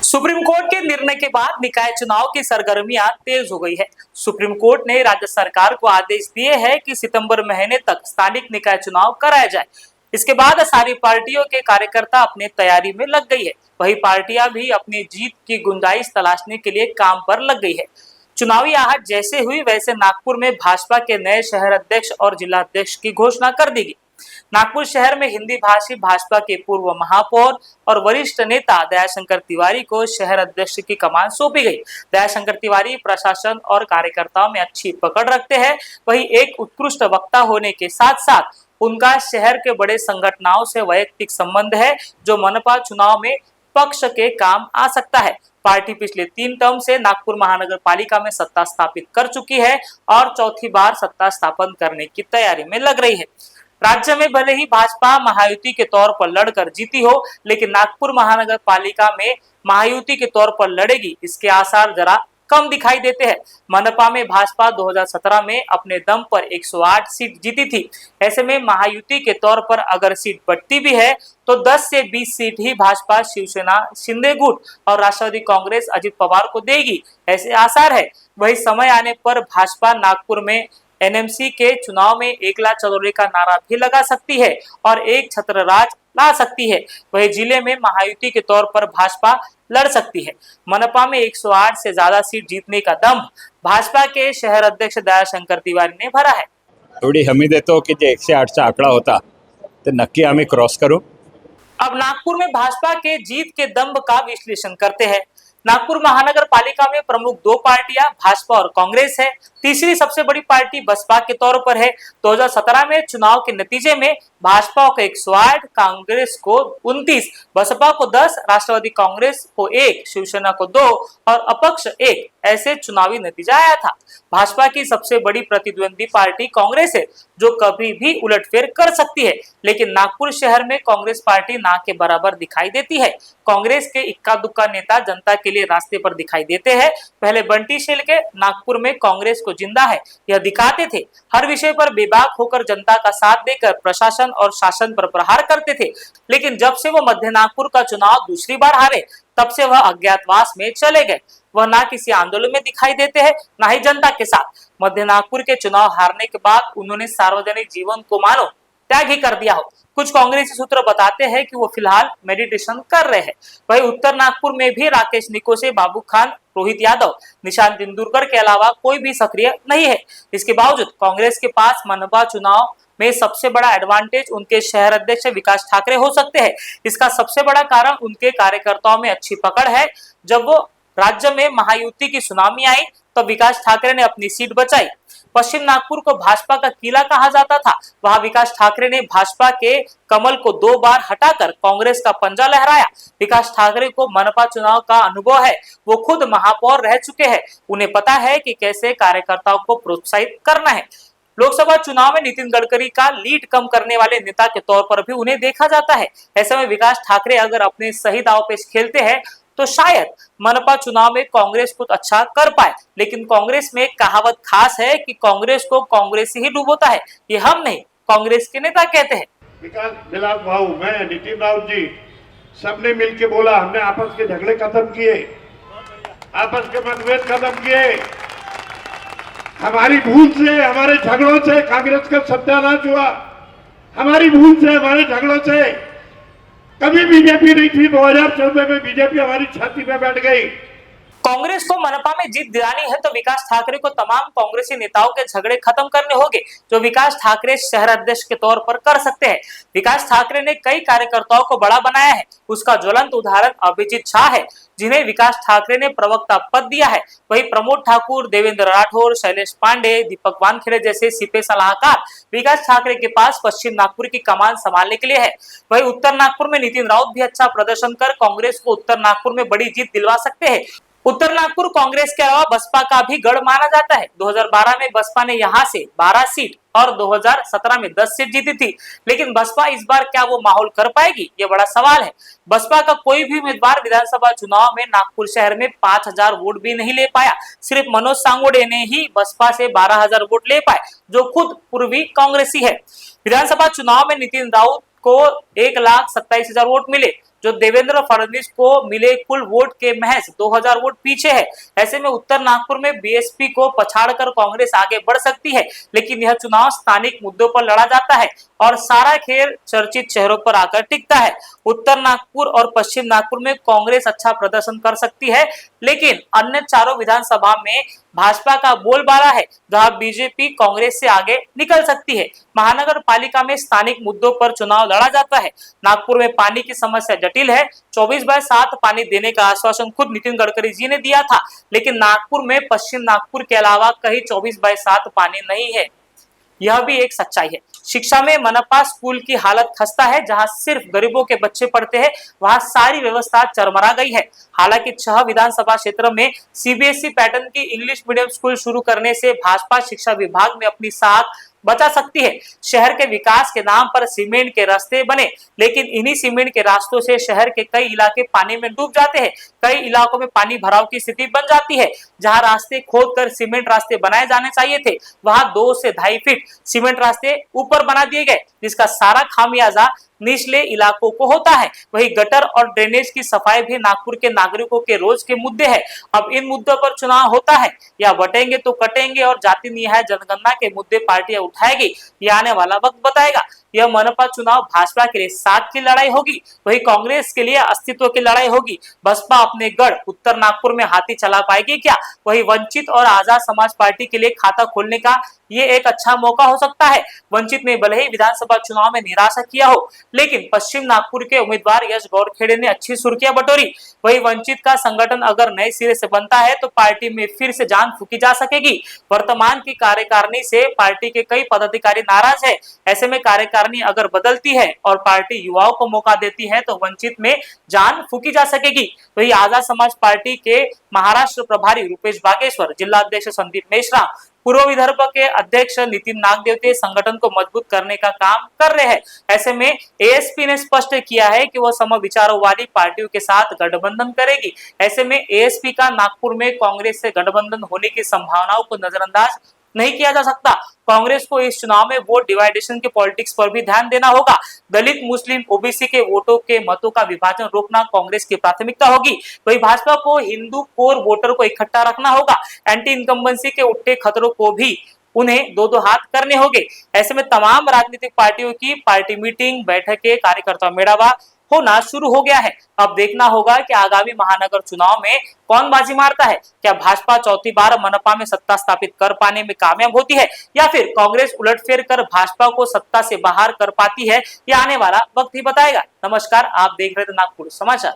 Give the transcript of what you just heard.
Supreme court के निर्णय के बाद निकाय चुनाव की सरगर्मियां तेज हो गई है। सुप्रीम कोर्ट ने राज्य सरकार को आदेश दिए हैं कि सितंबर महीने तक स्थानिक निकाय चुनाव कराया जाए। इसके बाद सारी पार्टियों के कार्यकर्ता अपनी तैयारी में लग गई है। वही पार्टियां भी अपनी जीत की गुंजाइश तलाशने के लिए काम पर लग गई है। चुनावी आहट जैसे हुई वैसे नागपुर में भाजपा के नए शहर अध्यक्ष और जिला अध्यक्ष की घोषणा कर दी गई। नागपुर शहर में हिंदी भाषी भाजपा के पूर्व महापौर और वरिष्ठ नेता दयाशंकर तिवारी को शहर अध्यक्ष की कमान सौंपी गई। दयाशंकर तिवारी प्रशासन और कार्यकर्ताओं में अच्छी पकड़ रखते हैं। वही एक उत्कृष्ट वक्ता होने के साथ साथ उनका शहर के बड़े संगठनों से वैयक्तिक संबंध है, जो मनपा चुनाव में पक्ष के काम आ सकता है। पार्टी पिछले 3 टर्म से नागपुर महानगर पालिका में सत्ता स्थापित कर चुकी है और चौथी बार सत्ता स्थापन करने की तैयारी में लग रही है। राज्य में भले ही भाजपा महायुति के तौर पर लड़कर जीती हो, लेकिन नागपुर महानगर पालिका में महायुति के तौर पर लड़ेगी, इसके आसार जरा कम दिखाई देते हैं। मनपा में भाजपा 2017 में अपने दम पर 108 सीट जीती थी। ऐसे में महायुति के तौर पर अगर सीट बढ़ती भी है तो 10 से 20 सीट ही भाजपा शिवसेना शिंदे गुट और राष्ट्रवादी कांग्रेस अजित पवार को देगी, ऐसे आसार है। वही समय आने पर भाजपा नागपुर में एनएमसी के चुनाव में एकला चौधरी का नारा भी लगा सकती है और एक छत्र राज ला सकती है। वही जिले में महायुति के तौर पर भाजपा लड़ सकती है। मनपा में 108 से ज्यादा सीट जीतने का दम भाजपा के शहर अध्यक्ष दयाशंकर तिवारी ने भरा है। एवढी हमी देतो की जे 108चा आकडा होता ते नक्की आम्ही क्रॉस करू। अब नागपुर में भाजपा के जीत के दम्भ का विश्लेषण करते हैं। नागपुर महानगर पालिका में प्रमुख 2 पार्टियां भाजपा और कांग्रेस है। तीसरी सबसे बड़ी पार्टी बसपा के तौर पर है। 2017 में चुनाव के नतीजे में भाजपा को 108, कांग्रेस को 29, बसपा को 10, राष्ट्रवादी कांग्रेस को 1, शिवसेना को 2 और अपक्ष 1, ऐसे चुनावी नतीजा आया था। भाजपा की सबसे बड़ी प्रतिद्वंदी पार्टी कांग्रेस है, जो कभी भी उलटफेर कर सकती है, लेकिन नागपुर शहर में कांग्रेस पार्टी ना के बराबर दिखाई देती है। कांग्रेस के इक्का दुक्का नेता जनता के लिए रास्ते पर दिखाई देते हैं। पहले बंटी शेलके नागपुर में कांग्रेस को जिंदा है यह दिखाते थे। हर विषय पर बेबाक होकर जनता का साथ देकर प्रशासन और शासन पर प्रहार करते थे, लेकिन जब से वो मध्य नागपुर का चुनाव दूसरी बार हारे, तब से वह अज्ञातवास में चले गए। वह ना किसी आंदोलन में दिखाई देते हैं, ना ही जनता के साथ। मध्य नागपुर के चुनाव हारने के बाद उन्होंने सार्वजनिक जीवन को मानो त्याग ही कर दिया हो। कुछ कांग्रेसी सूत्र बताते हैं कि वो फिलहाल मेडिटेशन कर रहे हैं। वही उत्तर नागपुर में भी राकेश निकोसे, बाबू खान, रोहित यादव, निशांत तेंदुलकर के अलावा कोई भी सक्रिय नहीं है। इसके बावजूद कांग्रेस के पास मनपा चुनाव में सबसे बड़ा एडवांटेज उनके शहर अध्यक्ष विकास ठाकरे हो सकते हैं। इसका सबसे बड़ा कारण उनके कार्यकर्ताओं में अच्छी पकड़ है। जब वो राज्य में महायुति की सुनामी आई तो विकास ठाकरे ने अपनी सीट बचाई। पश्चिम नागपुर को भाजपा का किला कहा जाता था, वहां विकास ठाकरे ने भाजपा के कमल को 2 बार हटाकर कांग्रेस का पंजा लहराया। विकास ठाकरे को मनपा चुनाव का अनुभव है, वो खुद महापौर रह चुके हैं। उन्हें पता है कि कैसे कार्यकर्ताओं को प्रोत्साहित करना है। लोकसभा चुनाव में नितिन गडकरी का लीड कम करने वाले नेता के तौर पर भी उन्हें देखा जाता है। ऐसे में विकास ठाकरे अगर अपने सही दांवपेच खेलते हैं तो शायद मनपा चुनाव में कांग्रेस कुछ अच्छा कर पाए, लेकिन कांग्रेस में एक कहावत खास है कि कांग्रेस को कांग्रेस ही डूबोता है। ये हम नहीं, कांग्रेस के नेता कहते हैं। विकास विलास भाऊ, मैं, नितिन राउत जी, सबने मिलकर बोला, हमने आपस के झगड़े खत्म किए, आपस के मतभेद खत्म किए। हमारी भूल से, हमारे झगड़ों से कांग्रेस का सत्यानाश हुआ। हमारी भूल से, हमारे झगड़ों से कभी बीजेपी नहीं थी। 2014 में बीजेपी हमारी छाती पे बैठ गई। कांग्रेस को मनपा में जीत दिलानी है तो विकास ठाकरे को तमाम कांग्रेसी नेताओं के झगड़े खत्म करने होंगे, जो विकास ठाकरे शहर अध्यक्ष के तौर पर कर सकते हैं। विकास ठाकरे ने कई कार्यकर्ताओं को बड़ा बनाया है। उसका ज्वलंत उदाहरण अभिजीत शाह है, जिन्हें विकास ठाकरे ने प्रवक्ता पद दिया है। वही प्रमोद ठाकुर, देवेंद्र राठौर, शैलेश पांडे, दीपक वानखेड़े जैसे सिपे सलाहकार विकास ठाकरे के पास पश्चिम नागपुर की कमान संभालने के लिए है। वही उत्तर नागपुर में नितिन राउत भी अच्छा प्रदर्शन कर कांग्रेस को उत्तर नागपुर में बड़ी जीत दिलवा सकते हैं। उत्तर नागपुर कांग्रेस के अलावा बसपा का भी गढ़ माना जाता है। 2012 में बसपा ने यहां से 12 सीट और 2017 में 10 सीट जीती थी, लेकिन बसपा इस बार क्या वो माहौल कर पाएगी, ये बड़ा सवाल है। बसपा का कोई भी उम्मीदवार विधानसभा चुनाव में नागपुर शहर में 5000 वोट भी नहीं ले पाया। सिर्फ मनोज सांगोड़े ने ही बसपा से 12000 वोट ले पाए, जो खुद पूर्वी कांग्रेसी है। विधानसभा चुनाव में नितिन राउत को 1,27,000 वोट मिले, जो देवेंद्र फडणवीस को मिले कुल वोट के महज 2000 वोट पीछे है। ऐसे में उत्तर नागपुर में बीएसपी को पछाड़कर कांग्रेस आगे बढ़ सकती है, लेकिन यह चुनाव स्थानिक मुद्दों पर लड़ा जाता है और सारा खेल चर्चित चेहरों पर आकर टिकता है। उत्तर नागपुर और पश्चिम नागपुर में कांग्रेस अच्छा प्रदर्शन कर सकती है, लेकिन अन्य चारों विधानसभा में भाजपा का बोलबाला है, जहां बीजेपी कांग्रेस से आगे निकल सकती है। महानगर पालिका में स्थानिक मुद्दों पर चुनाव लड़ा जाता है। नागपुर में पानी की समस्या जटिल है। 24/7 पानी देने का आश्वासन खुद नितिन गडकरी जी ने दिया था, लेकिन नागपुर में पश्चिम नागपुर के अलावा कहीं 24/7 पानी नहीं है। यह भी एक सच्चाई है। शिक्षा में मनपा स्कूल की हालत खस्ता है। जहां सिर्फ गरीबों के बच्चे पढ़ते हैं, वहां सारी व्यवस्था चरमरा गई है। हालांकि 6 विधानसभा क्षेत्र में सीबीएसई पैटर्न की इंग्लिश मीडियम स्कूल शुरू करने से भाजपा शिक्षा विभाग में अपनी साख बचा सकती है। शहर के विकास के नाम पर सीमेंट के रास्ते बने, लेकिन इन्हीं सीमेंट के रास्तों से शहर के कई इलाके पानी में डूब जाते हैं। कई इलाकों में पानी भराव की स्थिति बन जाती है। जहां रास्ते खोदकर सीमेंट रास्ते बनाए जाने चाहिए थे, वहां 2 से 2.5 फीट सीमेंट रास्ते ऊपर बना दिए गए, जिसका सारा खामियाजा निचले इलाकों को होता है। वही गटर और ड्रेनेज की सफाई भी नागपुर के नागरिकों के रोज के मुद्दे हैं। अब इन मुद्दों पर चुनाव होता है, या बटेंगे तो कटेंगे और जाति न्याय जनगणना के मुद्दे पार्टियां उठाएगी, यह आने वाला वक्त बताएगा। यह मनपा चुनाव भाजपा के लिए साख की लड़ाई होगी, वही कांग्रेस के लिए अस्तित्व की लड़ाई होगी। बसपा अपने गढ़ उत्तर नागपुर में हाथी चला पाएगी क्या? वही वंचित और आजाद समाज पार्टी के लिए खाता खोलने का ये एक अच्छा मौका हो सकता है। वंचित ने भले ही विधानसभा चुनाव में निराशा किया हो, लेकिन पश्चिम नागपुर के उम्मीदवार यश गौरखेड़े ने अच्छी सुर्खियां बटोरी। वही वंचित का संगठन अगर नए सिरे से बनता है तो पार्टी में फिर से जान फूकी जा सकेगी। वर्तमान की कार्यकारिणी से पार्टी के कई पदाधिकारी नाराज है। ऐसे में कार्यकारिणी अगर बदलती है और पार्टी युवाओं को मौका देती है तो वंचित में जान फूकी जा सकेगी। वही आजाद समाज पार्टी के महाराष्ट्र प्रभारी रूपेश बागेश्वर, जिला अध्यक्ष संदीप मेश्राम, पूर्व विदर्भ के अध्यक्ष नितिन नागदेवते संगठन को मजबूत करने का काम कर रहे हैं। ऐसे में एएसपी ने स्पष्ट किया है कि वह समविचारों वाली पार्टियों के साथ गठबंधन करेगी। ऐसे में एएसपी का नागपुर में कांग्रेस से गठबंधन होने की संभावनाओं को नजरअंदाज नहीं किया जा सकता। कांग्रेस को इस चुनाव में वोट डिवाइडेशन के पॉलिटिक्स पर भी ध्यान देना होगा। दलित, मुस्लिम, ओबीसी के वोटों के मतों का विभाजन रोकना कांग्रेस की प्राथमिकता होगी। वही भाजपा को हिंदू कोर वोटर को इकट्ठा रखना होगा। एंटी इनकम्बेंसी के उठते खतरों को भी उन्हें 2-2 हाथ करने होंगे। ऐसे में तमाम राजनीतिक पार्टियों की पार्टी मीटिंग, बैठकें, कार्यकर्ता मेड़ावा होना शुरू हो गया है। अब देखना होगा कि आगामी महानगर चुनाव में कौन बाजी मारता है। क्या भाजपा चौथी बार मनपा में सत्ता स्थापित कर पाने में कामयाब होती है, या फिर कांग्रेस उलटफेर कर भाजपा को सत्ता से बाहर कर पाती है? यह आने वाला वक्त ही बताएगा। नमस्कार, आप देख रहे थे नागपुर समाचार।